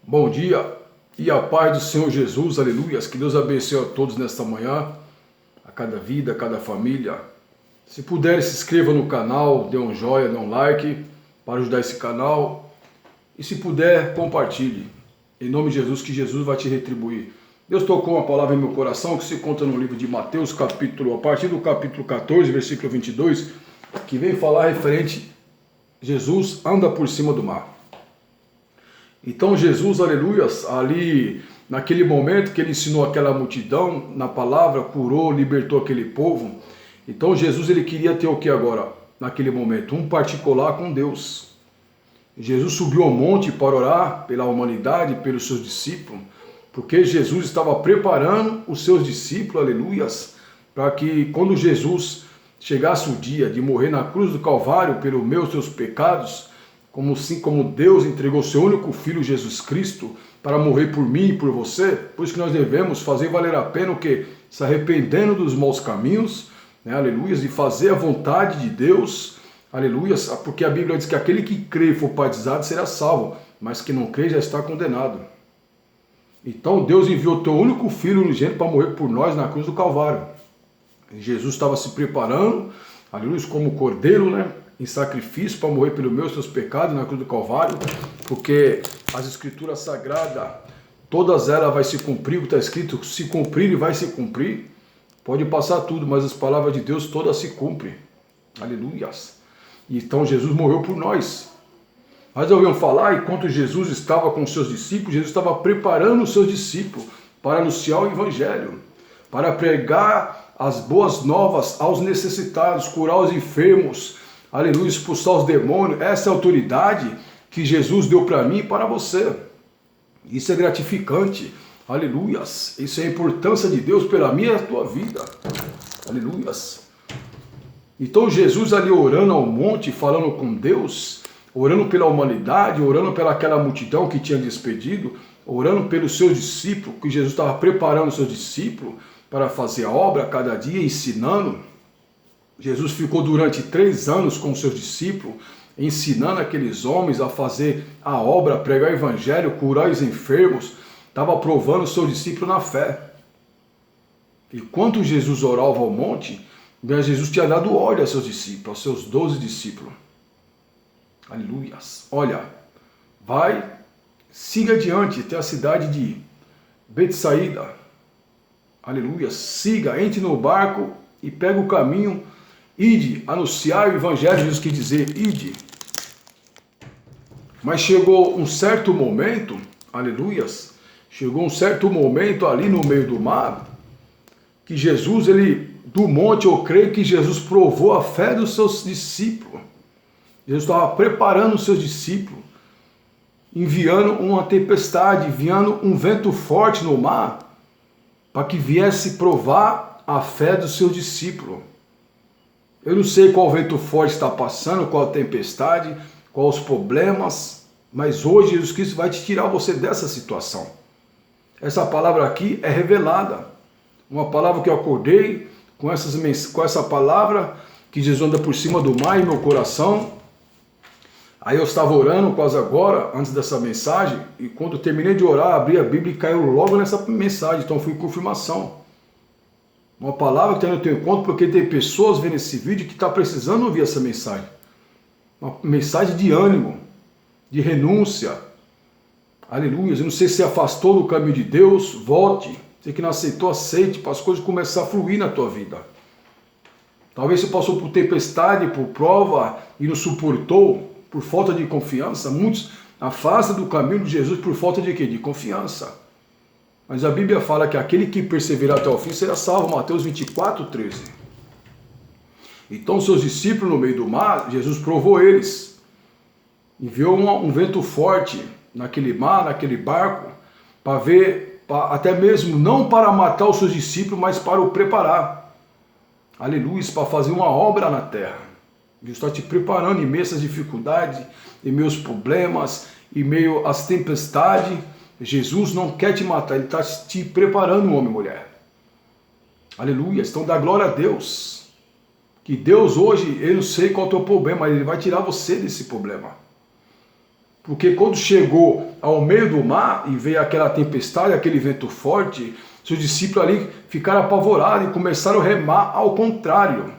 Bom dia e a paz do Senhor Jesus, aleluias. Que Deus abençoe a todos nesta manhã, a cada vida, a cada família. Se puder, se inscreva no canal, dê um joinha, dê um like para ajudar esse canal. E se puder, compartilhe. Em nome de Jesus, que Jesus vai te retribuir. Deus tocou uma palavra em meu coração que se conta no livro de Mateus, a partir do capítulo 14, versículo 22, que vem falar referente Jesus anda por cima do mar. Então Jesus, aleluias, ali naquele momento que ele ensinou aquela multidão na palavra, curou, libertou aquele povo. Então Jesus ele queria ter o que agora? Naquele momento, um particular com Deus. Jesus subiu ao monte para orar pela humanidade, pelos seus discípulos, porque Jesus estava preparando os seus discípulos, aleluias, para que quando Jesus chegasse o dia de morrer na cruz do Calvário pelos meus e seus pecados, como Deus entregou seu único Filho Jesus Cristo para morrer por mim e por você, por isso que nós devemos fazer valer a pena o quê? Se arrependendo dos maus caminhos, né, aleluia, de fazer a vontade de Deus, aleluia, porque a Bíblia diz que aquele que crê e for batizado será salvo, mas que não crê já está condenado. Então Deus enviou o teu único Filho unigênito para morrer por nós na cruz do Calvário. Jesus estava se preparando, aleluia, como cordeiro, né? Em sacrifício para morrer pelos meus e seus pecados na cruz do Calvário, porque as escrituras sagradas, todas elas vai se cumprir, o que está escrito, se cumprir e vai se cumprir. Pode passar tudo, mas as palavras de Deus todas se cumprem. Aleluias. Então Jesus morreu por nós. Mas ouviram falar, enquanto Jesus estava com os seus discípulos, Jesus estava preparando os seus discípulos para anunciar o Evangelho, para pregar as boas novas aos necessitados, curar os enfermos, aleluia, expulsar os demônios. Essa é a autoridade que Jesus deu para mim e para você. Isso é gratificante, aleluias. Isso é a importância de Deus pela minha e a tua vida, aleluias. Então Jesus ali orando ao monte, falando com Deus, orando pela humanidade, orando pelaquela multidão que tinha despedido, orando pelos seus discípulos, que Jesus estava preparando os seus discípulos para fazer a obra cada dia, ensinando. Jesus ficou durante 3 anos com os seus discípulos, ensinando aqueles homens a fazer a obra, pregar o evangelho, curar os enfermos, estava provando os seus discípulos na fé. E quando Jesus orava ao monte, Jesus tinha dado ordem aos seus discípulos, aos seus 12 discípulos. Aleluias. Olha, vai, siga adiante até a cidade de Betsaída. Aleluia. Siga, entre no barco e pega o caminho. Ide, anunciar o evangelho, Jesus quis dizer, ide. Mas chegou um certo momento, aleluias, chegou um certo momento ali no meio do mar, que Jesus, do monte, eu creio que Jesus provou a fé dos seus discípulos. Jesus estava preparando os seus discípulos, enviando uma tempestade, enviando um vento forte no mar, para que viesse provar a fé dos seus discípulos. Eu não sei qual vento forte está passando, qual a tempestade, quais os problemas, mas hoje Jesus Cristo vai te tirar você dessa situação. Essa palavra aqui é revelada, uma palavra que eu acordei com essa palavra, que Jesus anda por cima do mar em meu coração. Aí eu estava orando quase agora, antes dessa mensagem, e quando eu terminei de orar, abri a Bíblia e caiu logo nessa mensagem, então foi confirmação. Uma palavra que está no teu encontro, porque tem pessoas vendo esse vídeo que estão precisando ouvir essa mensagem. Uma mensagem de ânimo, de renúncia. Aleluia. Eu não sei se se afastou do caminho de Deus, volte. Você que não aceitou, aceite, para as coisas começarem a fluir na tua vida. Talvez você passou por tempestade, por prova e não suportou, por falta de confiança. Muitos afastam do caminho de Jesus por falta de quê? De confiança. Mas a Bíblia fala que aquele que perseverar até o fim será salvo, Mateus 24, 13. Então seus discípulos no meio do mar, Jesus provou eles. Enviou um vento forte naquele mar, naquele barco, para ver, até mesmo não para matar os seus discípulos, mas para o preparar. Aleluia, para fazer uma obra na terra. Deus está te preparando em meio a essas dificuldades, em meio aos problemas, em meio às tempestades. Jesus não quer te matar, Ele está te preparando, homem e mulher. Aleluia, então dá glória a Deus. Que Deus hoje, eu não sei qual é o teu problema, mas Ele vai tirar você desse problema. Porque quando chegou ao meio do mar e veio aquela tempestade, aquele vento forte, seus discípulos ali ficaram apavorados e começaram a remar ao contrário,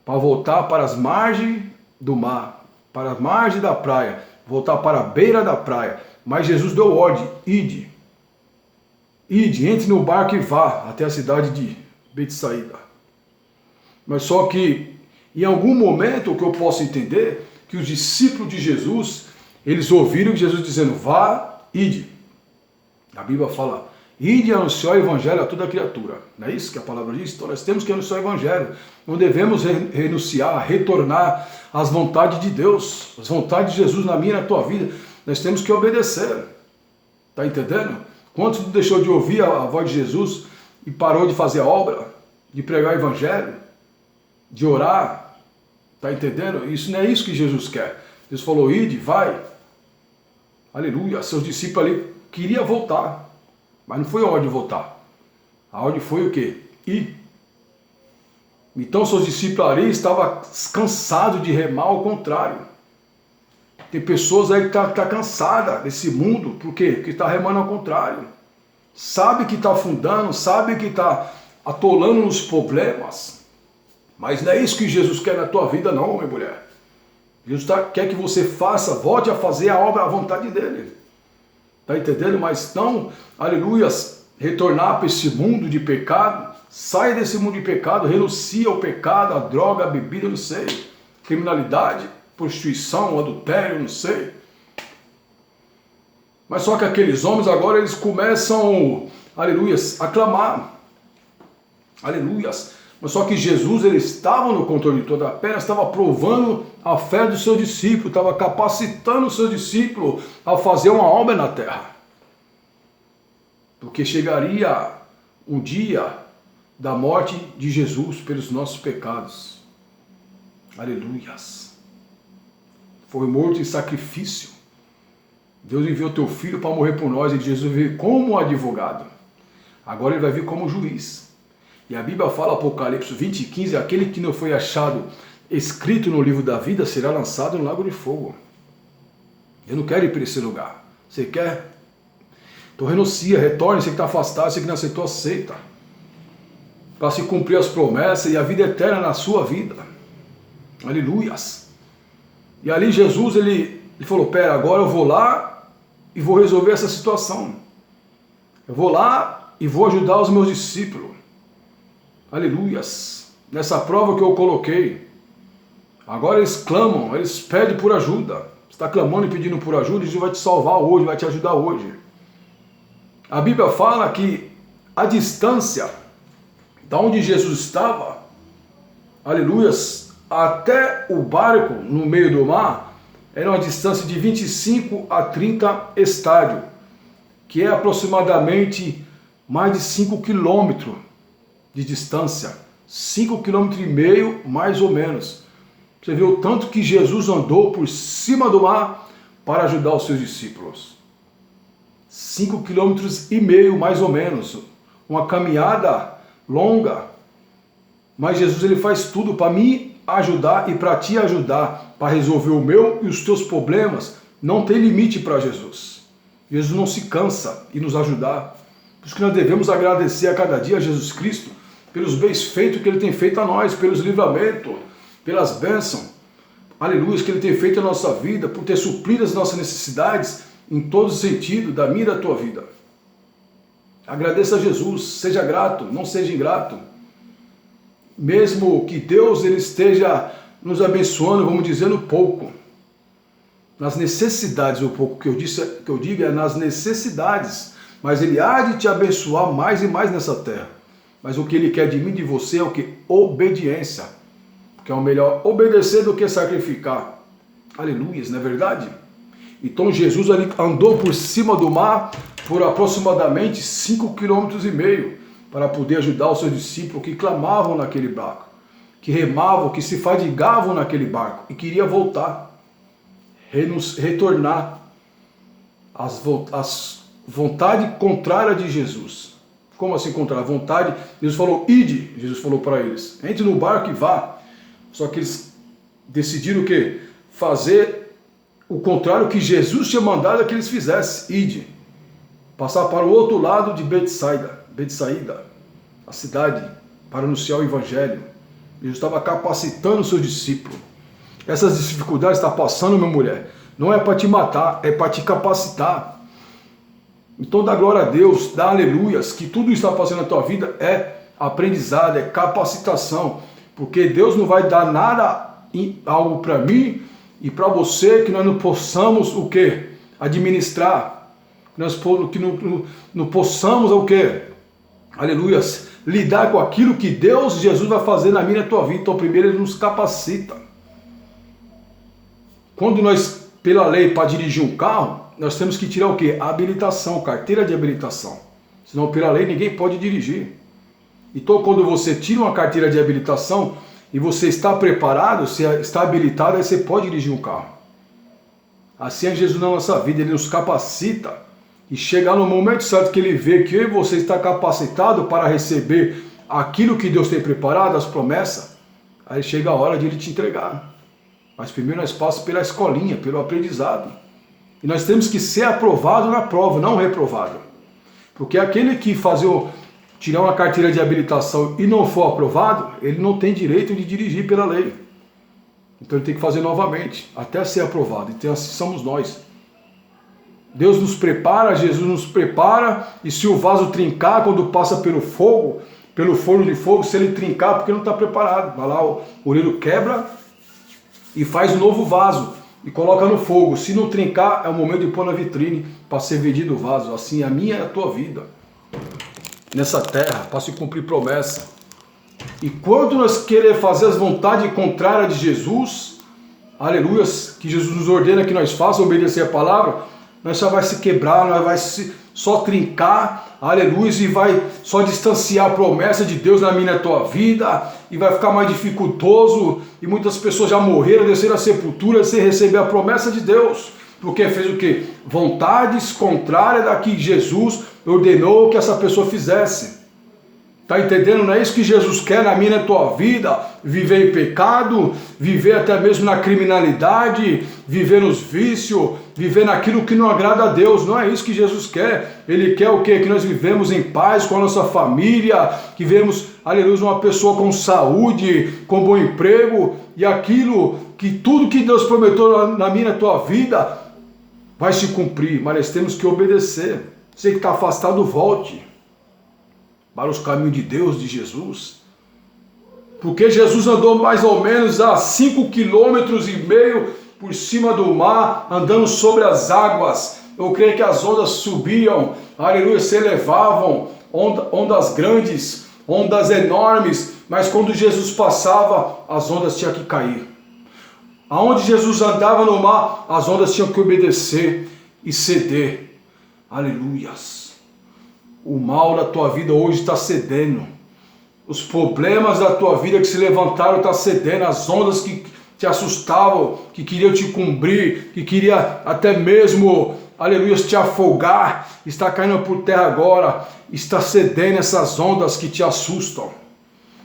para voltar para as margens do mar, para as margens da praia, voltar para a beira da praia. Mas Jesus deu ordem: ide, entre no barco e vá até a cidade de Betsaída. Mas só que, em algum momento, o que eu posso entender, que os discípulos de Jesus, eles ouviram Jesus dizendo: vá, ide. A Bíblia fala: ide e anunciar o evangelho a toda criatura. Não é isso que a palavra diz? Então nós temos que anunciar o evangelho. Não devemos renunciar, retornar às vontades de Deus, às vontades de Jesus na minha e na tua vida. Nós temos que obedecer. Está entendendo? Quantos deixou de ouvir a voz de Jesus e parou de fazer a obra, de pregar o evangelho, de orar? Está entendendo? Isso não é isso que Jesus quer. Jesus falou: ide, vai. Aleluia. Seus discípulos ali queriam voltar. Mas não foi a ordem de voltar. A ordem foi o quê? Ir. Então seus discípulos ali estavam cansados de remar ao contrário. Tem pessoas aí que estão cansadas desse mundo. Por quê? Porque está remando ao contrário. Sabe que está afundando, sabe que está atolando nos problemas. Mas não é isso que Jesus quer na tua vida não, minha mulher. Jesus quer que você faça, volte a fazer a obra à vontade dele. Está entendendo? Mas não, aleluias, retornar para esse mundo de pecado. Sai desse mundo de pecado, renuncia ao pecado, à droga, à bebida, não sei. Criminalidade, prostituição, adultério, não sei. Mas só que aqueles homens agora, eles começam, aleluias, a clamar. Aleluias. Mas só que Jesus, ele estava no controle de toda a pena, estava provando a fé dos seus discípulos, estava capacitando os seus discípulos a fazer uma obra na terra. Porque chegaria um dia da morte de Jesus pelos nossos pecados. Aleluias. Foi morto em sacrifício. Deus enviou teu filho para morrer por nós, e Jesus veio como advogado. Agora ele vai vir como juiz. E a Bíblia fala, Apocalipse 20:15, aquele que não foi achado escrito no livro da vida será lançado no lago de fogo. Eu não quero ir para esse lugar. Você quer? Então renuncia, retorne, você que está afastado, você que não aceitou, aceita. Para se cumprir as promessas e a vida eterna na sua vida. Aleluias. E ali Jesus, ele falou: pera, agora eu vou lá e vou resolver essa situação. Eu vou lá e vou ajudar os meus discípulos. Aleluias. Nessa prova que eu coloquei. Agora eles clamam, eles pedem por ajuda. Você está clamando e pedindo por ajuda, Jesus vai te salvar hoje, vai te ajudar hoje. A Bíblia fala que a distância da onde Jesus estava, aleluias, até o barco no meio do mar, era uma distância de 25 a 30 estádios, que é aproximadamente mais de 5 quilômetros de distância, 5,5 km mais ou menos. Você vê o tanto que Jesus andou por cima do mar para ajudar os seus discípulos. 5,5 km mais ou menos, uma caminhada longa. Mas Jesus, ele faz tudo para me ajudar e para te ajudar, para resolver o meu e os teus problemas. Não tem limite para Jesus. Jesus não se cansa em nos ajudar. Por isso que nós devemos agradecer a cada dia a Jesus Cristo pelos bens feitos que ele tem feito a nós, pelos livramentos, pelas bênçãos, aleluia, que ele tem feito a nossa vida, por ter suprido as nossas necessidades em todo sentido da minha e da tua vida. Agradeça a Jesus, seja grato, não seja ingrato. Mesmo que Deus ele esteja nos abençoando, vamos dizer, no pouco, nas necessidades, o pouco que eu digo é nas necessidades, mas ele há de te abençoar mais e mais nessa terra. Mas o que ele quer de mim e de você é o que? Obediência. Porque é o melhor obedecer do que sacrificar. Aleluia, não é verdade? Então Jesus ali andou por cima do mar por aproximadamente 5,5 km para poder ajudar os seus discípulos que clamavam naquele barco, que remavam, que se fadigavam naquele barco e queria voltar, retornar às vontade contrária de Jesus. Como assim contrária? Vontade, Jesus falou, ide, Jesus falou para eles, entre no barco e vá. Só que eles decidiram o quê? Fazer o contrário que Jesus tinha mandado que eles fizessem. Ide, passar para o outro lado de Betsaída, a cidade, para anunciar o evangelho. Jesus estava capacitando os seus discípulos. Essas dificuldades está passando, minha mulher, não é para te matar, é para te capacitar. Então dá glória a Deus, dá aleluias, que tudo isso está passando na tua vida é aprendizado, é capacitação, porque Deus não vai dar nada, algo para mim e para você que nós não possamos o quê? Administrar, que não possamos o quê? Aleluias, lidar com aquilo que Deus, Jesus vai fazer na minha e na tua vida. Então primeiro Ele nos capacita. Quando nós, pela lei, para dirigir um carro, nós temos que tirar o quê? A habilitação, carteira de habilitação. Senão pela lei ninguém pode dirigir. Então quando você tira uma carteira de habilitação e você está preparado, você está habilitado, aí você pode dirigir um carro. Assim é Jesus na nossa vida, Ele nos capacita. E chegar no momento certo que Ele vê que eu e você está capacitado para receber aquilo que Deus tem preparado, as promessas, aí chega a hora de Ele te entregar. Mas primeiro nós passamos pela escolinha, pelo aprendizado. E nós temos que ser aprovado na prova, não reprovado. Porque aquele que tirar uma carteira de habilitação e não for aprovado, ele não tem direito de dirigir pela lei. Então ele tem que fazer novamente, até ser aprovado. Então assim somos nós. Deus nos prepara, Jesus nos prepara, e se o vaso trincar quando passa pelo fogo, pelo forno de fogo, se ele trincar, porque não está preparado. Vai lá, o oleiro quebra e faz um novo vaso e coloca no fogo. Se não trincar, é o momento de pôr na vitrine para ser vendido o vaso. Assim é a minha e a tua vida nessa terra, para se cumprir promessa. E quando nós queremos fazer as vontades contrárias de Jesus, aleluias, que Jesus nos ordena que nós façamos, obedecer a palavra, nós só vai se quebrar, nós vai só trincar, aleluia, e vai só distanciar a promessa de Deus na minha e na tua vida, e vai ficar mais dificultoso, e muitas pessoas já morreram, desceram a sepultura sem receber a promessa de Deus, porque fez o quê? Vontades contrárias da que Jesus ordenou que essa pessoa fizesse. Está entendendo? Não é isso que Jesus quer na minha e na tua vida? Viver em pecado, viver até mesmo na criminalidade, viver nos vícios, viver naquilo que não agrada a Deus. Não é isso que Jesus quer. Ele quer o quê? Que nós vivemos em paz com a nossa família, que vivemos, aleluia, uma pessoa com saúde, com bom emprego, e aquilo que tudo que Deus prometeu na minha e na tua vida vai se cumprir, mas nós temos que obedecer. Você que está afastado, volte para os caminhos de Deus, de Jesus. Porque Jesus andou mais ou menos a 5,5 km por cima do mar, andando sobre as águas. Eu creio que as ondas subiam, aleluia, se elevavam, ondas grandes, ondas enormes, mas quando Jesus passava, as ondas tinham que cair. Aonde Jesus andava no mar, as ondas tinham que obedecer e ceder. Aleluias. O mal da tua vida hoje está cedendo. Os problemas da tua vida que se levantaram estão cedendo. As ondas que te assustavam, que queriam te cobrir, que queria até mesmo, aleluia, te afogar, está caindo por terra agora. Está cedendo essas ondas que te assustam.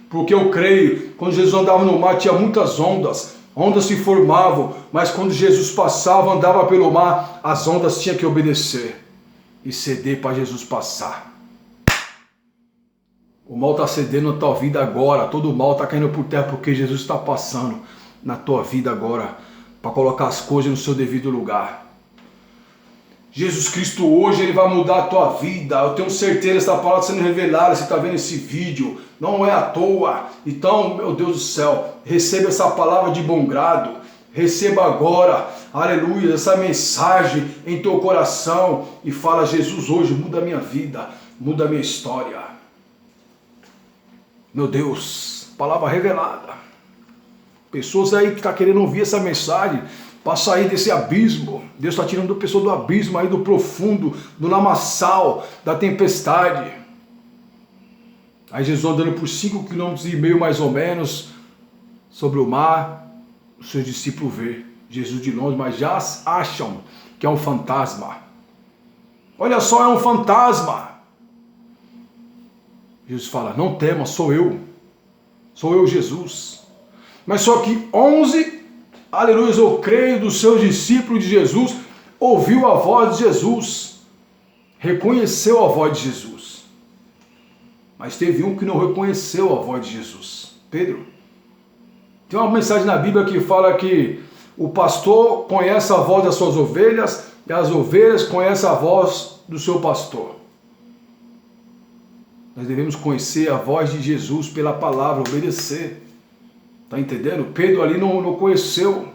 Porque eu creio, quando Jesus andava no mar tinha muitas ondas. Ondas se formavam, mas quando Jesus passava, andava pelo mar, as ondas tinham que obedecer e ceder para Jesus passar. O mal está cedendo na tua vida agora, todo o mal está caindo por terra porque Jesus está passando na tua vida agora para colocar as coisas no seu devido lugar. Jesus Cristo hoje Ele vai mudar a tua vida, eu tenho certeza, essa palavra sendo revelada, você está vendo esse vídeo, não é à toa. Então, meu Deus do céu, receba essa palavra de bom grado, receba agora, aleluia, essa mensagem em teu coração e fala: Jesus hoje muda a minha vida, muda a minha história. Meu Deus, palavra revelada. Pessoas aí que estão querendo ouvir essa mensagem para sair desse abismo. Deus está tirando a pessoa do abismo aí, do profundo, do lamaçal, da tempestade. Aí Jesus andando por 5,5 km mais ou menos sobre o mar, os seus discípulos vê Jesus de longe, mas já acham que é um fantasma. Olha só, é um fantasma. Jesus fala: não tema, sou eu Jesus. Mas só que 11 aleluia, eu creio, dos seus discípulos de Jesus, ouviu a voz de Jesus, reconheceu a voz de Jesus. Mas teve um que não reconheceu a voz de Jesus, Pedro. Tem uma mensagem na Bíblia que fala que o pastor conhece a voz das suas ovelhas e as ovelhas conhecem a voz do seu pastor. Nós devemos conhecer a voz de Jesus pela palavra, obedecer. Está entendendo? Pedro ali não conheceu.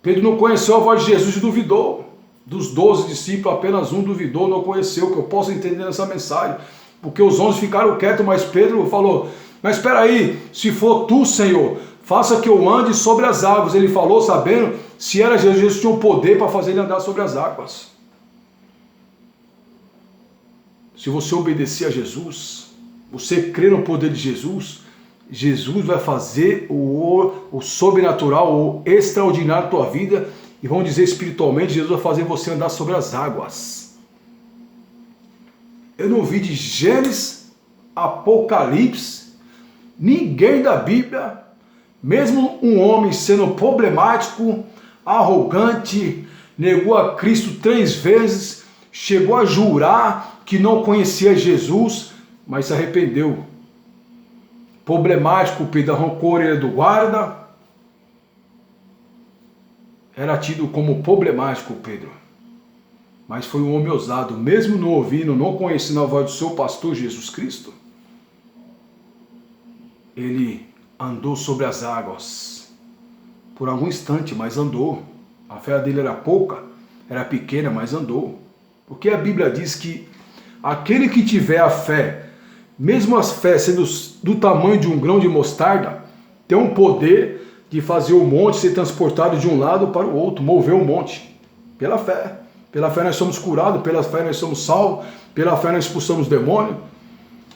Pedro não conheceu a voz de Jesus e duvidou. Dos 12 discípulos, apenas um duvidou, não conheceu, o que eu posso entender nessa mensagem. Porque os 11 ficaram quietos, mas Pedro falou, mas espera aí, se for tu, Senhor, faça que eu ande sobre as águas. Ele falou sabendo se era Jesus, Jesus tinha o poder para fazer ele andar sobre as águas. Se você obedecer a Jesus, você crer no poder de Jesus, Jesus vai fazer o sobrenatural, o extraordinário na tua vida, e vamos dizer espiritualmente, Jesus vai fazer você andar sobre as águas. Eu não vi de Gênesis, Apocalipse, ninguém da Bíblia, mesmo um homem sendo problemático, arrogante, negou a Cristo 3 vezes, chegou a jurar que não conhecia Jesus, mas se arrependeu. Problemático, Pedro arrancou a orelha do guarda, era tido como problemático Pedro, mas foi um homem ousado, mesmo não ouvindo, não conhecendo a voz do seu pastor Jesus Cristo, ele andou sobre as águas, por algum instante, mas andou. A fé dele era pouca, era pequena, mas andou, porque a Bíblia diz que aquele que tiver a fé, mesmo a fé sendo do tamanho de um grão de mostarda, tem um poder de fazer o monte ser transportado de um lado para o outro, mover o monte, pela fé. Pela fé nós somos curados, pela fé nós somos salvos, pela fé nós expulsamos demônio.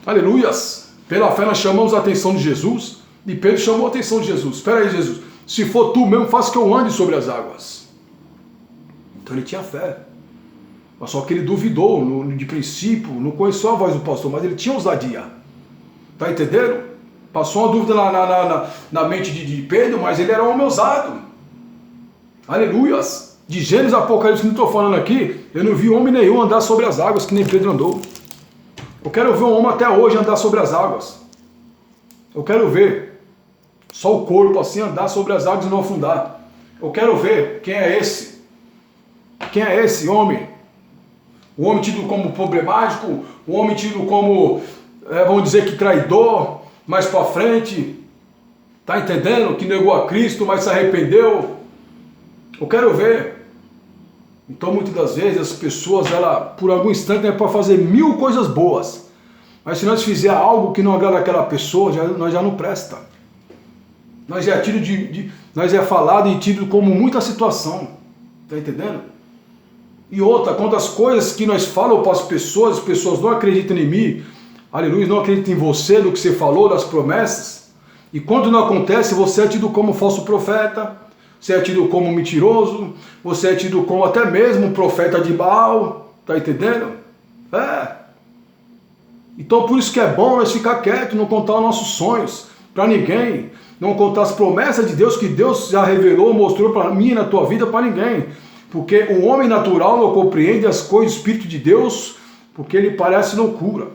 Aleluias! Pela fé nós chamamos a atenção de Jesus, e Pedro chamou a atenção de Jesus. Espera aí, Jesus, se for tu mesmo, faça que eu ande sobre as águas. Então ele tinha fé. Mas só que ele duvidou de princípio, não conheceu a voz do pastor, mas ele tinha ousadia. Está entendendo? Passou uma dúvida na mente de Pedro, mas ele era um homem ousado. Aleluias! De Gênesis e Apocalipse que não estou falando aqui, eu não vi homem nenhum andar sobre as águas que nem Pedro andou. Eu quero ver um homem até hoje andar sobre as águas. Eu quero ver só o corpo assim andar sobre as águas e não afundar. Eu quero ver quem é esse. Quem é esse homem? O homem tido como problemático, o homem tido como, vamos dizer que traidor, mais para frente, tá entendendo? Que negou a Cristo, mas se arrependeu. Eu quero ver. Então muitas das vezes as pessoas, por algum instante, podem fazer 1000 coisas boas, mas se nós fizer algo que não agrada aquela pessoa, nós já não presta. Nós é tido nós é falado e tido como muita situação, tá entendendo? E outra, quando as coisas que nós falamos para as pessoas não acreditam em mim, aleluia, não acreditam em você, do que você falou, das promessas, e quando não acontece, você é tido como falso profeta, você é tido como mentiroso, você é tido como até mesmo profeta de Baal, tá entendendo? Então por isso que é bom nós ficar quietos, não contar os nossos sonhos para ninguém, não contar as promessas de Deus que Deus já revelou, mostrou para mim e na tua vida para ninguém. Porque o homem natural não compreende as coisas do Espírito de Deus, porque ele parece loucura.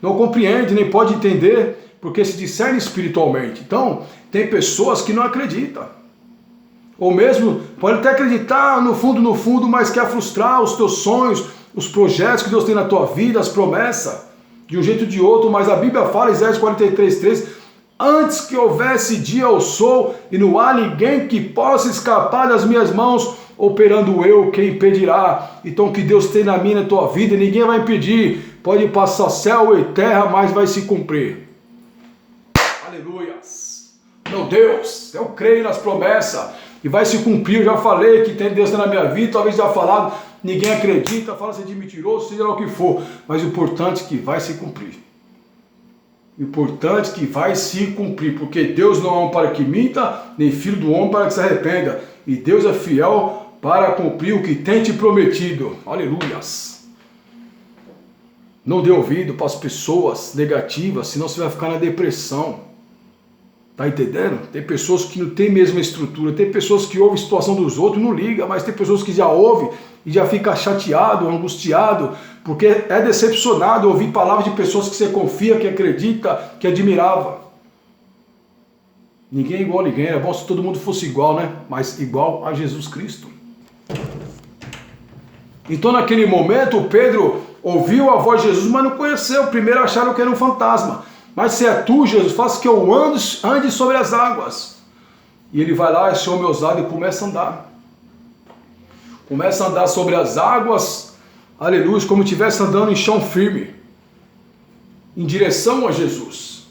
Não compreende, nem pode entender, porque se discerne espiritualmente. Então, tem pessoas que não acreditam. Ou mesmo, pode até acreditar no fundo, mas quer frustrar os teus sonhos, os projetos que Deus tem na tua vida, as promessas, de um jeito ou de outro. Mas a Bíblia fala, Isaías 43:3, antes que houvesse dia eu sou, e não há ninguém que possa escapar das minhas mãos, operando eu, quem impedirá? Então o que Deus tem na minha e na tua vida, ninguém vai impedir. Pode passar céu e terra, mas vai se cumprir. Aleluias! Meu Deus, eu creio nas promessas e vai se cumprir. Eu já falei que tem Deus na minha vida, talvez já falado, ninguém acredita, fala ser de mentiroso, seja lá o que for, mas o importante é que vai se cumprir. O importante é que vai se cumprir, porque Deus não é homem para que minta, nem filho do homem para que se arrependa, e Deus é fiel para cumprir o que tem te prometido. Aleluias! Não dê ouvido para as pessoas negativas, senão você vai ficar na depressão. Tá entendendo? Tem pessoas que não têm a mesma estrutura, tem pessoas que ouvem a situação dos outros e não ligam, mas tem pessoas que já ouvem e já fica chateado, angustiado, porque é decepcionado ouvir palavras de pessoas que você confia, que acredita, que admirava. Ninguém é igual a ninguém, é bom se todo mundo fosse igual, né? Mas igual a Jesus Cristo. Então naquele momento Pedro ouviu a voz de Jesus, mas não conheceu. Primeiro acharam que era um fantasma. Mas se é tu, Jesus, faça que eu ande sobre as águas. E ele vai lá, esse homem ousado, e começa a andar. Começa a andar sobre as águas, aleluia, como se estivesse andando em chão firme, em direção a Jesus.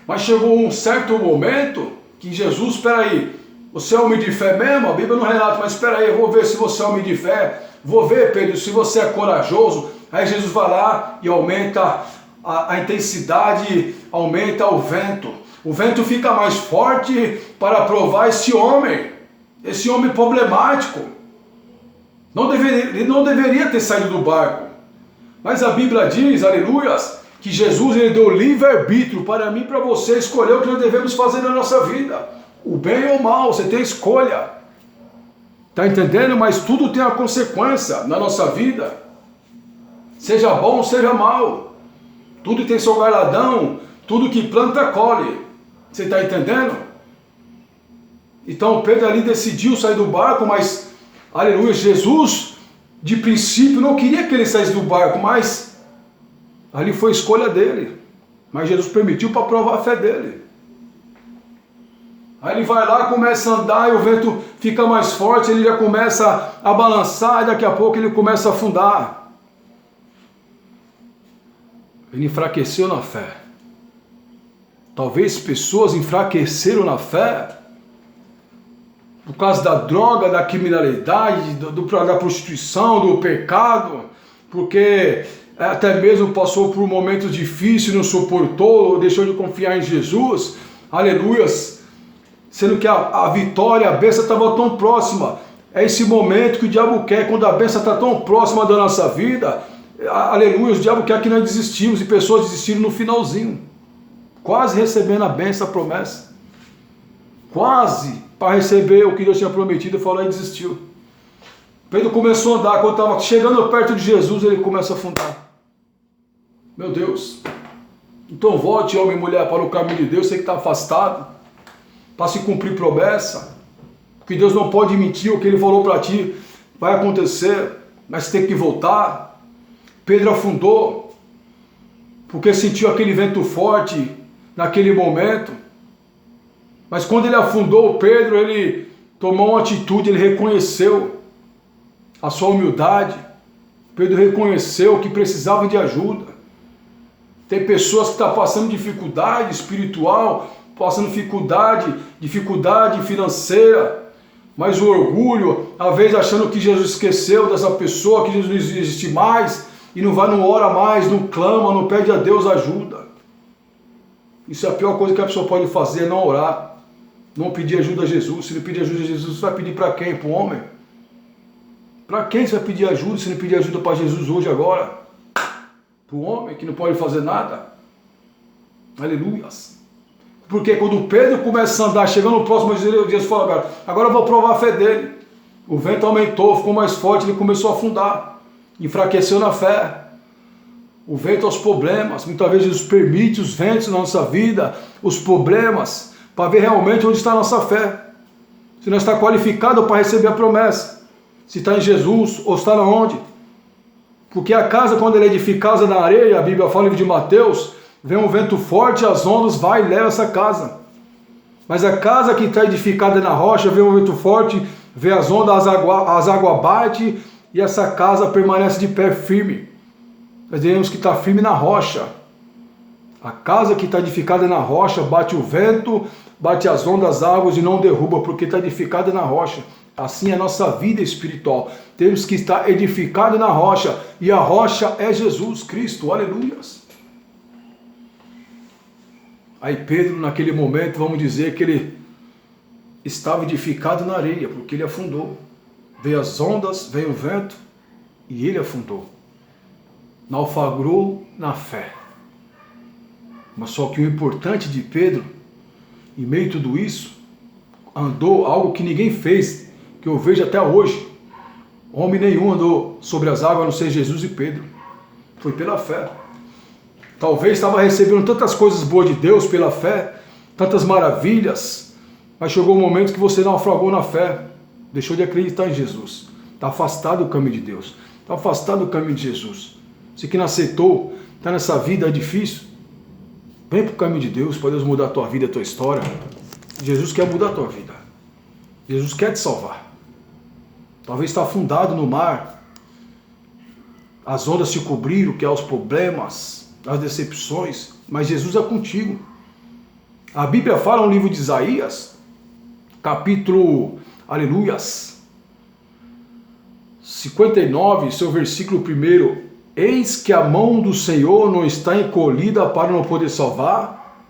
Mas chegou um certo momento que Jesus, espera aí, você é homem de fé mesmo? A Bíblia não relata, mas espera aí, eu vou ver se você é homem de fé. Vou ver, Pedro, se você é corajoso. Aí Jesus vai lá e aumenta a intensidade, aumenta o vento. O vento fica mais forte para provar esse homem problemático. Ele não deveria ter saído do barco. Mas a Bíblia diz, aleluias, que Jesus ele deu livre-arbítrio para mim e para você escolher o que nós devemos fazer na nossa vida. O bem ou o mal, você tem escolha. Está entendendo? Mas tudo tem uma consequência na nossa vida. Seja bom, seja mal. Tudo tem seu galardão, tudo que planta colhe. Você está entendendo? Então Pedro ali decidiu sair do barco, mas, aleluia, Jesus, de princípio, não queria que ele saísse do barco, mas ali foi escolha dele. Mas Jesus permitiu para provar a fé dele. Aí ele vai lá, começa a andar e o vento fica mais forte, ele já começa a balançar e daqui a pouco ele começa a afundar. Ele enfraqueceu na fé. Talvez pessoas enfraqueceram na fé por causa da droga, da criminalidade, da prostituição, do pecado, porque até mesmo passou por momentos difíceis, não suportou, deixou de confiar em Jesus, aleluias, sendo que a vitória, a bênção estava tão próxima. É esse momento que o diabo quer, quando a bênção está tão próxima da nossa vida, aleluia, o diabo quer que nós desistimos, e pessoas desistiram no finalzinho, quase recebendo a bênção, a promessa, quase para receber o que Deus tinha prometido, e falou e desistiu. Pedro começou a andar, quando estava chegando perto de Jesus, ele começa a afundar. Meu Deus, então volte, homem e mulher, para o caminho de Deus, você que está afastado, para se cumprir promessa, porque Deus não pode mentir, o que Ele falou para ti vai acontecer, mas você tem que voltar. Pedro afundou, porque sentiu aquele vento forte naquele momento, mas quando ele afundou, Pedro, ele tomou uma atitude, ele reconheceu a sua humildade, Pedro reconheceu que precisava de ajuda. Tem pessoas que estão passando dificuldade espiritual, passando dificuldade financeira, mas o orgulho, às vezes achando que Jesus esqueceu dessa pessoa, que Jesus não existe mais, e não vai, não ora mais, não clama, não pede a Deus ajuda. Isso é a pior coisa que a pessoa pode fazer, é não orar, não pedir ajuda a Jesus. Se não pedir ajuda a Jesus, você vai pedir para quem? Para o homem? Para quem você vai pedir ajuda se não pedir ajuda para Jesus hoje, agora? Para o homem que não pode fazer nada? Aleluias. Porque quando Pedro começa a andar, chegando no próximo dia, Jesus fala, agora eu vou provar a fé dele. O vento aumentou, ficou mais forte, ele começou a afundar. Enfraqueceu na fé. O vento aos problemas. Muitas vezes Jesus permite os ventos na nossa vida, os problemas, para ver realmente onde está a nossa fé. Se nós está qualificado para receber a promessa. Se está em Jesus ou está na onde. Porque a casa, quando ela é edificada na areia, a Bíblia fala no livro de Mateus, vem um vento forte, as ondas vai e leva essa casa. Mas a casa que está edificada na rocha, vem um vento forte, vem as ondas, as águas batem, e essa casa permanece de pé firme. Nós devemos que está firme na rocha. A casa que está edificada na rocha, bate o vento, bate as ondas, as águas e não derruba, porque está edificada na rocha. Assim é a nossa vida espiritual. Temos que estar edificado na rocha, e a rocha é Jesus Cristo. Aleluias. Aí Pedro, naquele momento, vamos dizer que ele estava edificado na areia, porque ele afundou. Veio as ondas, veio o vento, e ele afundou. Naufragou na fé. Mas só que o importante de Pedro em meio a tudo isso, andou algo que ninguém fez, que eu vejo até hoje. Homem nenhum andou sobre as águas, a não ser Jesus e Pedro. Foi pela fé. Talvez estava recebendo tantas coisas boas de Deus pela fé, tantas maravilhas, mas chegou um momento que você naufragou na fé, deixou de acreditar em Jesus. Está afastado do caminho de Deus, está afastado do caminho de Jesus. Você que não aceitou, está nessa vida difícil, vem para o caminho de Deus, para Deus mudar a tua vida, a tua história. Jesus quer mudar a tua vida. Jesus quer te salvar. Talvez está afundado no mar, as ondas te cobriram, que é os problemas, as decepções, mas Jesus é contigo. A Bíblia fala no livro de Isaías, capítulo, aleluias, 59, seu versículo 1, eis que a mão do Senhor não está encolhida para não poder salvar,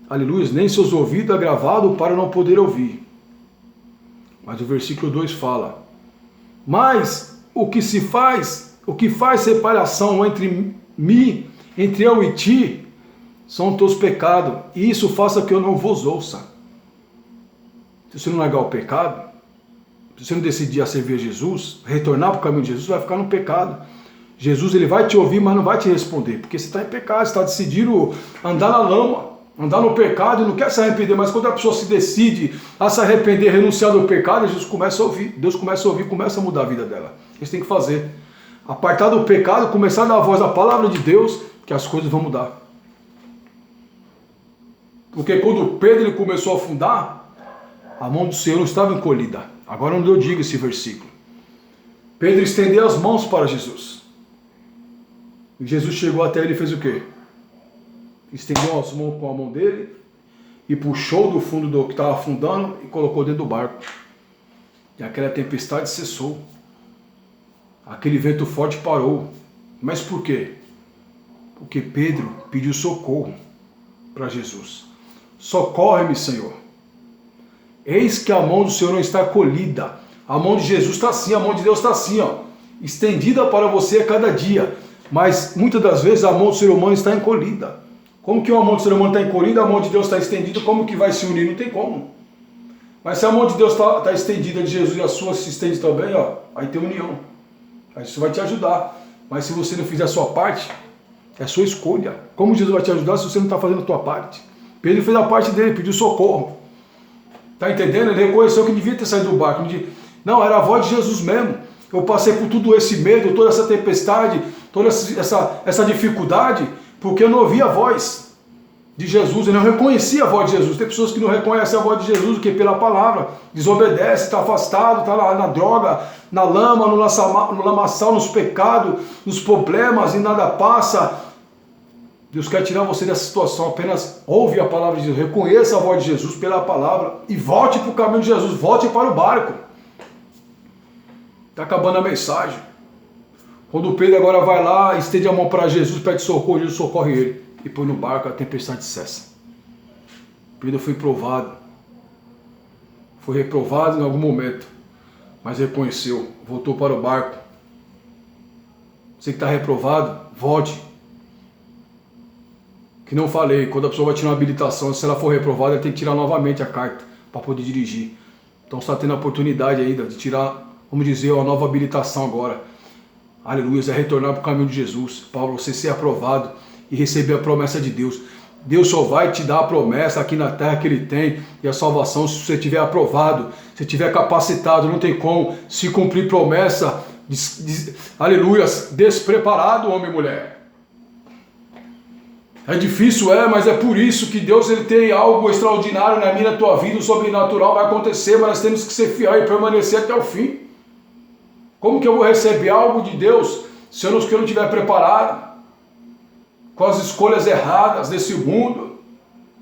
aleluia, nem seus ouvidos agravados para não poder ouvir. Mas o versículo 2 fala, mas o que faz separação entre mim, entre eu e ti, são teus pecados, e isso faça que eu não vos ouça. Se você não largar o pecado, se você não decidir a servir a Jesus, retornar para o caminho de Jesus, vai ficar no pecado. Jesus ele vai te ouvir, mas não vai te responder, porque você está em pecado, você está decidido andar na lama, andar no pecado e não quer se arrepender, mas quando a pessoa se decide a se arrepender, renunciar do pecado, Jesus começa a ouvir, Deus começa a ouvir, começa a mudar a vida dela. Isso tem que fazer. Apartar do pecado, começar a dar a voz à palavra de Deus, que as coisas vão mudar. Porque quando Pedro ele começou a afundar, a mão do Senhor não estava encolhida. Agora onde eu digo esse versículo. Pedro estendeu as mãos para Jesus. E Jesus chegou até ele e fez o quê? Estendeu as mãos com a mão dele e puxou do fundo do que estava afundando e colocou dentro do barco. E aquela tempestade cessou. Aquele vento forte parou. Mas por quê? Porque Pedro pediu socorro para Jesus. Socorre-me, Senhor. Eis que a mão do Senhor não está colhida. A mão de Jesus está assim, a mão de Deus está assim, ó, estendida para você a cada dia. Mas muitas das vezes a mão do ser humano está encolhida. Como que a mão do ser humano está encolhida, a mão de Deus está estendida, como que vai se unir? Não tem como. Mas se a mão de Deus está estendida de Jesus e a sua se estende também, ó, aí tem união. Aí isso vai te ajudar. Mas se você não fizer a sua parte, é a sua escolha. Como Jesus vai te ajudar se você não está fazendo a tua parte? Pedro fez a parte dele, pediu socorro. Está entendendo? Ele reconheceu que devia ter saído do barco. Não, era a voz de Jesus mesmo. Eu passei por tudo esse medo, toda essa tempestade, toda essa dificuldade, porque eu não ouvia a voz de Jesus, eu não reconhecia a voz de Jesus. Tem pessoas que não reconhecem a voz de Jesus, que pela palavra, desobedece, está afastado, está lá na droga, na lama, no lamaçal, nos pecados, nos problemas e nada passa. Deus quer tirar você dessa situação, apenas ouve a palavra de Jesus, reconheça a voz de Jesus pela palavra e volte para o caminho de Jesus, volte para o barco. Está acabando a mensagem. Quando o Pedro agora vai lá, estende a mão para Jesus, pede socorro, Jesus socorre ele e põe no barco, a tempestade cessa. Pedro foi provado, foi reprovado em algum momento, mas reconheceu, voltou para o barco. Você que está reprovado, volte. Que não falei, quando a pessoa vai tirar uma habilitação, se ela for reprovada, ela tem que tirar novamente a carta para poder dirigir. Então você está tendo a oportunidade ainda de tirar, vamos dizer, uma nova habilitação agora. Aleluia, é retornar para o caminho de Jesus, para você ser aprovado e receber a promessa de Deus. Deus só vai te dar a promessa aqui na terra que Ele tem e a salvação se você estiver aprovado, se estiver capacitado. Não tem como se cumprir promessa, aleluia, despreparado, homem e mulher. É difícil, mas é por isso que Deus ele tem algo extraordinário na minha, na tua vida, o sobrenatural vai acontecer, mas nós temos que ser fiel e permanecer até o fim. Como que eu vou receber algo de Deus se eu não estiver preparado? Com as escolhas erradas desse mundo.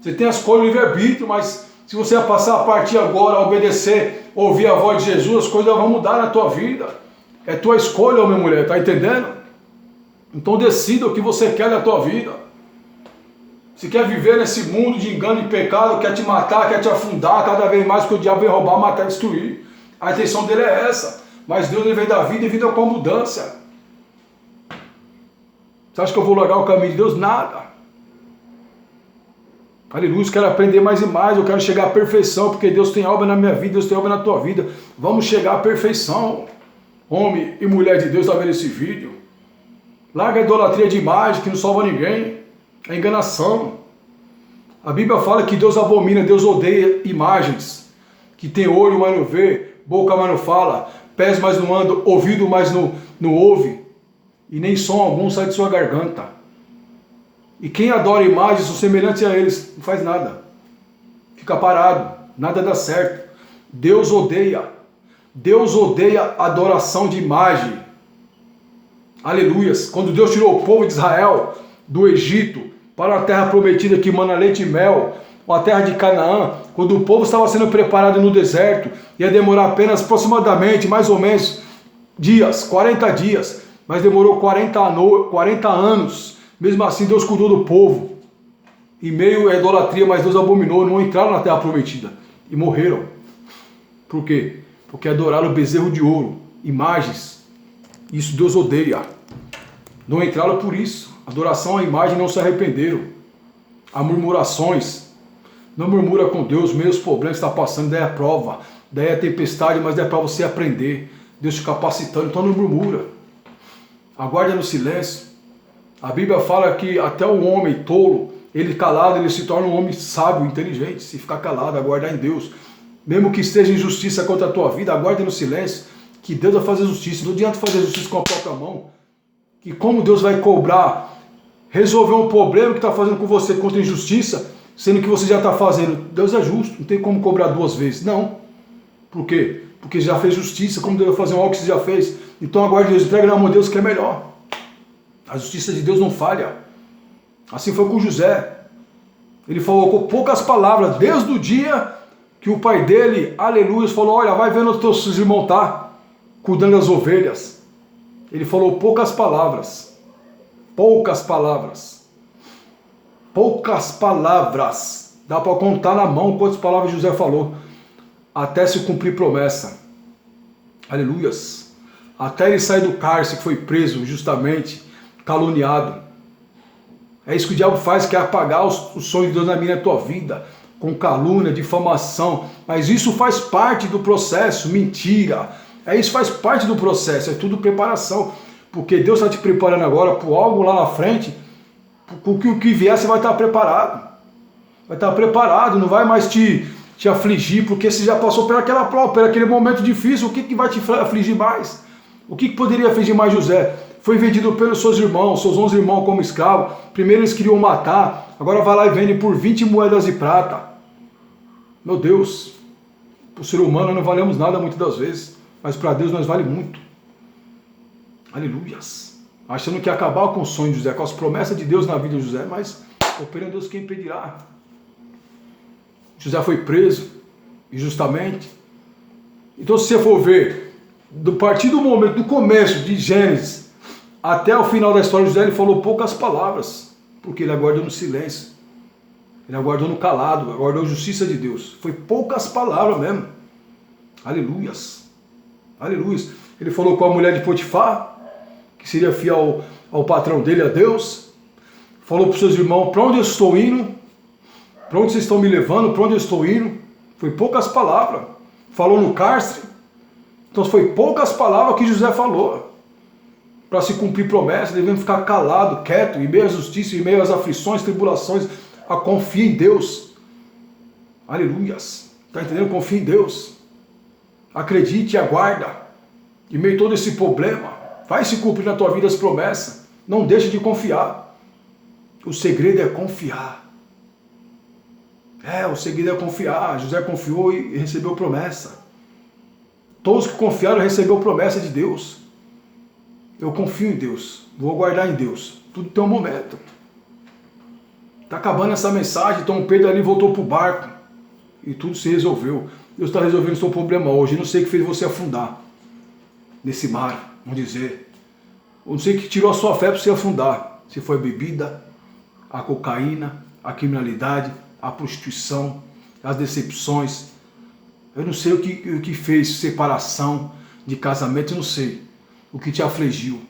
Você tem a escolha do livre-arbítrio, mas se você passar a partir agora, a obedecer, ouvir a voz de Jesus, as coisas vão mudar na tua vida. É tua escolha, minha mulher, tá entendendo? Então decida o que você quer na tua vida. Se quer viver nesse mundo de engano e pecado, quer te matar, quer te afundar cada vez mais, porque o diabo vem roubar, matar e destruir. A intenção dele é essa. Mas Deus ele vem dar vida e vida com abundância. Você acha que eu vou largar o caminho de Deus? Nada. Aleluia, eu quero aprender mais e mais, eu quero chegar à perfeição, porque Deus tem obra na minha vida, Deus tem obra na tua vida. Vamos chegar à perfeição. Homem e mulher de Deus, está vendo esse vídeo? Larga a idolatria de imagem que não salva ninguém. É enganação. A Bíblia fala que Deus abomina, Deus odeia imagens. Que tem olho, mas não vê, boca, mas não fala, pés, mas não anda, ouvido, mas não ouve. E nem som algum sai de sua garganta. E quem adora imagens são semelhantes a eles, não faz nada. Fica parado, nada dá certo. Deus odeia adoração de imagem. Aleluias. Quando Deus tirou o povo de Israel do Egito para a terra prometida que mana leite e mel, a terra de Canaã, quando o povo estava sendo preparado no deserto, ia demorar apenas aproximadamente, mais ou menos, 40 dias, mas demorou 40 anos. Mesmo assim, Deus cuidou do povo. Em meio à idolatria, mas Deus abominou, não entraram na terra prometida e morreram. Por quê? Porque adoraram o bezerro de ouro, imagens. Isso Deus odeia. Não entraram por isso. Adoração à imagem, não se arrependeram. Há murmurações. Não murmura com Deus, meus problemas que está passando, daí é prova, daí é tempestade, mas é para você aprender. Deus te capacitando, então não murmura. Aguarda no silêncio. A Bíblia fala que até o homem tolo, ele calado, ele se torna um homem sábio, inteligente. Se ficar calado, aguardar em Deus. Mesmo que esteja injustiça contra a tua vida, aguarde no silêncio, que Deus vai fazer justiça. Não adianta fazer justiça com a própria mão. E como Deus vai cobrar, resolver um problema que está fazendo com você contra a injustiça, sendo que você já está fazendo. Deus é justo, não tem como cobrar duas vezes. Não. Por quê? Porque já fez justiça, como Deus vai fazer algo que você já fez. Então aguarde Deus, entregue na mão de Deus que é melhor. A justiça de Deus não falha. Assim foi com José. Ele falou com poucas palavras, desde o dia que o pai dele, aleluia, falou, olha, vai vendo os teus irmãos tá cuidando das ovelhas. Ele falou poucas palavras. Poucas palavras. Poucas palavras. Dá para contar na mão quantas palavras José falou. Até se cumprir promessa. Aleluias. Até ele sair do cárcere, que foi preso injustamente, caluniado. É isso que o diabo faz, que é apagar os sonhos de Deus na minha e na tua vida, com calúnia, difamação. Mas isso faz parte do processo, mentira. Isso faz parte do processo, é tudo preparação. Porque Deus está te preparando agora por algo lá na frente, porque o que vier você vai estar preparado. Vai estar preparado, não vai mais te afligir, porque você já passou por aquela prova, por aquele momento difícil. O que vai te afligir mais? O que poderia afligir mais José? Foi vendido pelos seus irmãos, seus 11 irmãos como escravo. Primeiro eles queriam matar, agora vai lá e vende por 20 moedas de prata. Meu Deus, para o ser humano não valemos nada muitas das vezes, mas para Deus nós vale muito. Aleluias. Achando que ia acabar com o sonho de José, com as promessas de Deus na vida de José, mas operando Deus quem impedirá. José foi preso, injustamente. Então se você for ver, a partir do momento, do começo de Gênesis, até o final da história de José, ele falou poucas palavras, porque ele aguardou no silêncio, ele aguardou no calado, aguardou a justiça de Deus. Foi poucas palavras mesmo. Aleluias. Aleluias. Ele falou com a mulher de Potifar, que seria fiel ao patrão dele, a Deus. Falou para os seus irmãos, para onde eu estou indo? Para onde vocês estão me levando? Para onde eu estou indo? Foi poucas palavras. Falou no cárcere. Então foi poucas palavras que José falou. Para se cumprir promessa, devemos ficar calado, quieto, em meio à justiça, em meio às aflições, tribulações, a confiar em Deus. Aleluias. Está entendendo? Confia em Deus. Acredite e aguarda. Em meio a todo esse problema, vai se cumprir na tua vida as promessas. Não deixe de confiar. O segredo é confiar. O segredo é confiar. José confiou e recebeu promessa. Todos que confiaram receberam promessa de Deus. Eu confio em Deus. Vou aguardar em Deus. Tudo tem um momento. Está acabando essa mensagem. Então Pedro ali voltou para o barco. E tudo se resolveu. Deus está resolvendo o seu problema hoje. Eu não sei o que fez você afundar nesse mar. Vamos dizer. Eu não sei o que tirou a sua fé para você afundar. Se foi a bebida, a cocaína, a criminalidade, a prostituição, as decepções. Eu não sei o que fez separação de casamento, eu não sei. O que te afligiu,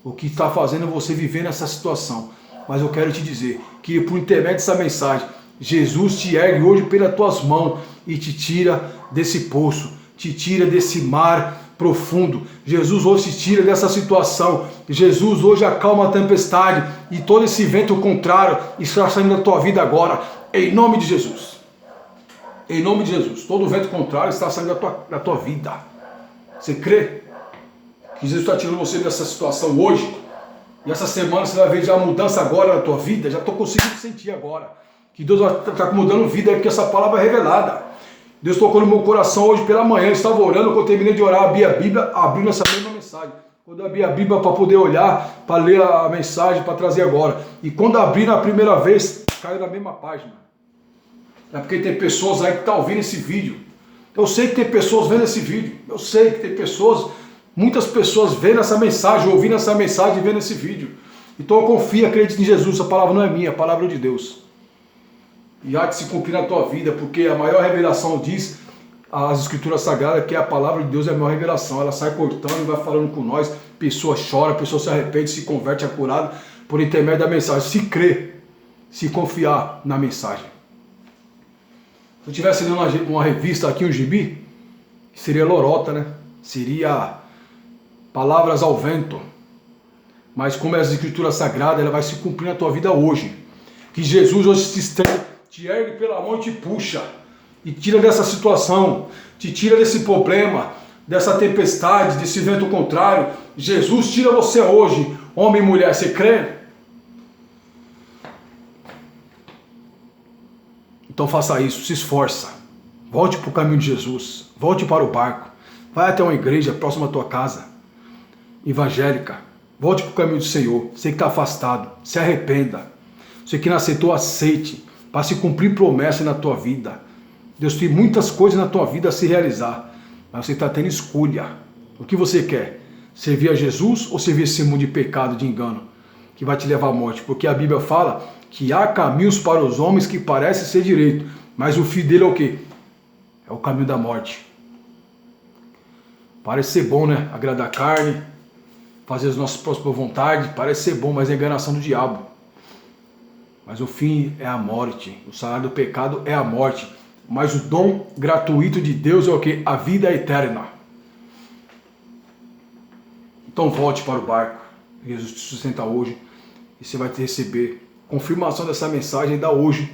o que está fazendo você viver nessa situação. Mas eu quero te dizer que por intermédio dessa mensagem, Jesus te ergue hoje pelas tuas mãos e te tira desse poço, te tira desse mar profundo. Jesus hoje te tira dessa situação. Jesus hoje acalma a tempestade e todo esse vento contrário está saindo da tua vida agora, em nome de Jesus. Em nome de Jesus, todo o vento contrário está saindo da tua vida. Você crê que Jesus está tirando você dessa situação hoje? E essa semana você vai ver já a mudança agora na tua vida. Já estou conseguindo sentir agora que Deus vai estar mudando vida, porque essa palavra é revelada. Deus tocou no meu coração hoje pela manhã. Eu estava orando, quando eu terminei de orar, abri a Bíblia, abrindo essa mesma mensagem. Quando eu abri a Bíblia para poder olhar, para ler a mensagem, para trazer agora. E quando abri na primeira vez, caiu na mesma página. É porque tem pessoas aí que estão ouvindo esse vídeo. Eu sei que tem pessoas vendo esse vídeo. Eu sei que tem pessoas, muitas pessoas vendo essa mensagem, ouvindo essa mensagem e vendo esse vídeo. Então eu confio, acredito em Jesus. A palavra não é minha, a palavra é de Deus. E há de se cumprir na tua vida, porque a maior revelação diz, as escrituras sagradas, que a palavra de Deus é a maior revelação. Ela sai cortando e vai falando com nós. Pessoa chora, pessoa se arrepende, se converte, é curada por intermédio da mensagem. Se crer, se confiar na mensagem. Se eu estivesse lendo uma revista aqui, um gibi, seria lorota, né? Seria palavras ao vento. Mas como é as escrituras sagradas, ela vai se cumprir na tua vida hoje. Que Jesus hoje te estende, te ergue pela mão e te puxa. E tira dessa situação, te tira desse problema, dessa tempestade, desse vento contrário. Jesus tira você hoje, homem e mulher, você crê? Então faça isso, se esforça. Volte para o caminho de Jesus, volte para o barco. Vai até uma igreja próxima à tua casa, evangélica. Volte para o caminho do Senhor. Você que está afastado, se arrependa. Você que não aceitou, aceite, para se cumprir promessa na tua vida. Deus tem muitas coisas na tua vida a se realizar, mas você está tendo escolha. O que você quer? Servir a Jesus ou servir esse mundo de pecado, de engano, que vai te levar à morte? Porque a Bíblia fala que há caminhos para os homens que parecem ser direito, mas o fim dele é o quê? É o caminho da morte. Parece ser bom, né? Agradar a carne, fazer as nossas próprias vontades, parece ser bom, mas é enganação do diabo. Mas o fim é a morte. O salário do pecado é a morte. Mas o dom gratuito de Deus é o quê? A vida eterna. Então volte para o barco. Jesus te sustenta hoje. E você vai receber confirmação dessa mensagem ainda hoje.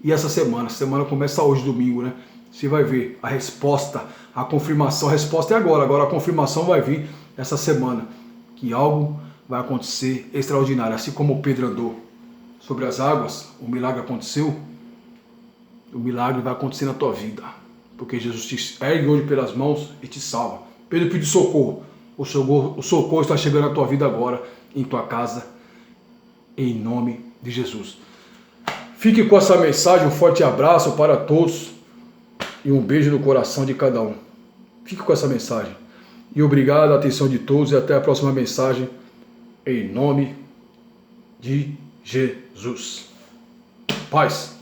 E essa semana. A semana começa hoje, domingo, né? Você vai ver a resposta, a confirmação. A resposta é agora. Agora a confirmação vai vir essa semana. Que algo vai acontecer extraordinário. Assim como Pedro andou sobre as águas, o milagre aconteceu. O milagre vai acontecer na tua vida. Porque Jesus te ergue hoje pelas mãos e te salva. Pedro pediu socorro. O socorro está chegando na tua vida agora, em tua casa, em nome de Jesus. Fique com essa mensagem, um forte abraço para todos e um beijo no coração de cada um. Fique com essa mensagem. E obrigado, a atenção de todos, e até a próxima mensagem, em nome de Jesus. Paz.